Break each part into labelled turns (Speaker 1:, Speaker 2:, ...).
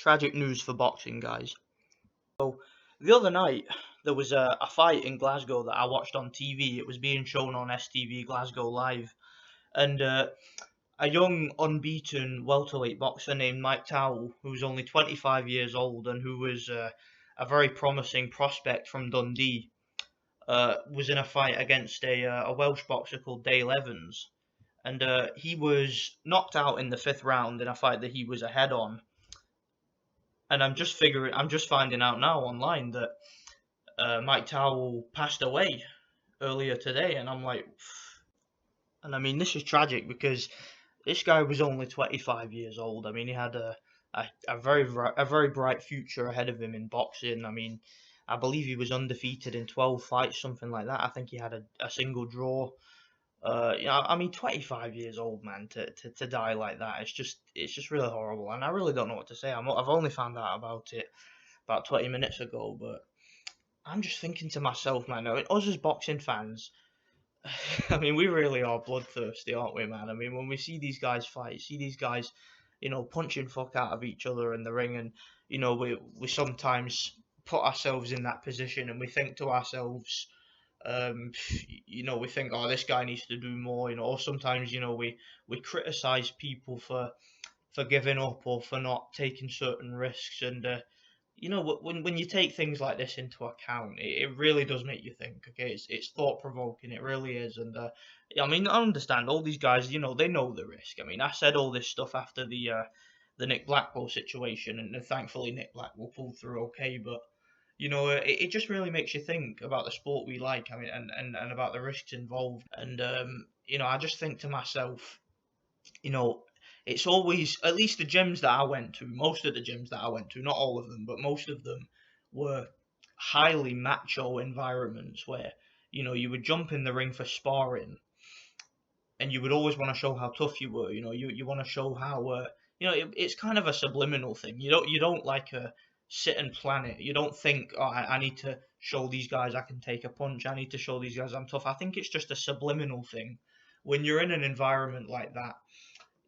Speaker 1: Tragic news for boxing, guys. So, the other night, there was a fight in Glasgow that I watched on TV. It was being shown on STV Glasgow Live. And a young, unbeaten welterweight boxer named Mike Towell, who was only 25 years old and who was a very promising prospect from Dundee, was in a fight against a Welsh boxer called Dale Evans. And he was knocked out in the 5th round in a fight that he was ahead on. And I'm just finding out now online that Mike Towell passed away earlier today, and I'm like, and I mean, this is tragic because this guy was only 25 years old. I mean, he had a very bright future ahead of him in boxing. I mean, I believe he was undefeated in 12 fights, something like that. I think he had a single draw. I mean, 25 years old, man, to die like that. It's just really horrible, and I really don't know what to say. I've only found out about it about 20 minutes ago, but I'm just thinking to myself, man, us as boxing fans, I mean, we really are bloodthirsty, aren't we, man? I mean, when we see these guys fight, see these guys, punching fuck out of each other in the ring, and we sometimes put ourselves in that position, and we think to ourselves, we think, oh, this guy needs to do more, or sometimes, we criticize people for giving up or for not taking certain risks, and when you take things like this into account, it really does make you think. Okay, it's thought provoking, it really is, and I mean, I understand all these guys, they know the risk. I mean, I said all this stuff after the Nick Blackwell situation, and thankfully Nick Blackwell pulled through okay, but it just really makes you think about the sport we like. I mean, and about the risks involved. And I just think to myself, it's always, at least the gyms that I went to, most of the gyms that I went to, not all of them, but most of them were highly macho environments where, you would jump in the ring for sparring, and you would always want to show how tough you were. You want to show how, it's kind of a subliminal thing. You don't like sit and plan it. You don't think, oh, I need to show these guys I can take a punch. I need to show these guys I'm tough. I think it's just a subliminal thing. When you're in an environment like that,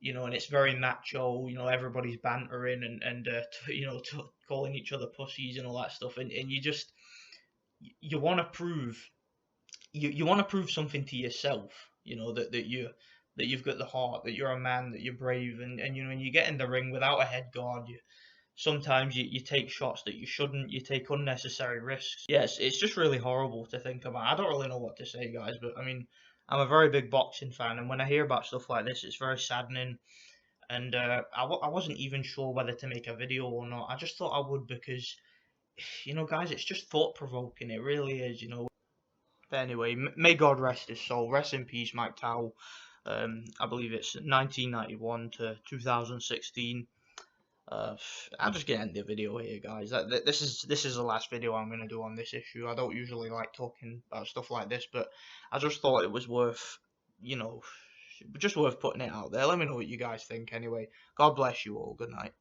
Speaker 1: and it's very macho, everybody's bantering and calling each other pussies and all that stuff, and you want to prove you want to prove something to yourself, that you've got the heart, that you're a man, that you're brave, and when you get in the ring without a head guard, sometimes you take shots that you shouldn't, you take unnecessary risks. Yes, it's just really horrible to think about. I don't really know what to say, guys, but I mean, I'm a very big boxing fan, and when I hear about stuff like this, it's very saddening. And I wasn't even sure whether to make a video or not. I just thought I would because, guys, it's just thought-provoking. It really is, But anyway, may God rest his soul. Rest in peace, Mike Towell. I believe it's 1991 to 2016. I'm just gonna end the video here, guys. This is the last video I'm gonna do on this issue. I don't usually like talking about stuff like this, but I just thought it was worth, just worth putting it out there. Let me know what you guys think. Anyway, God bless you all. Good night.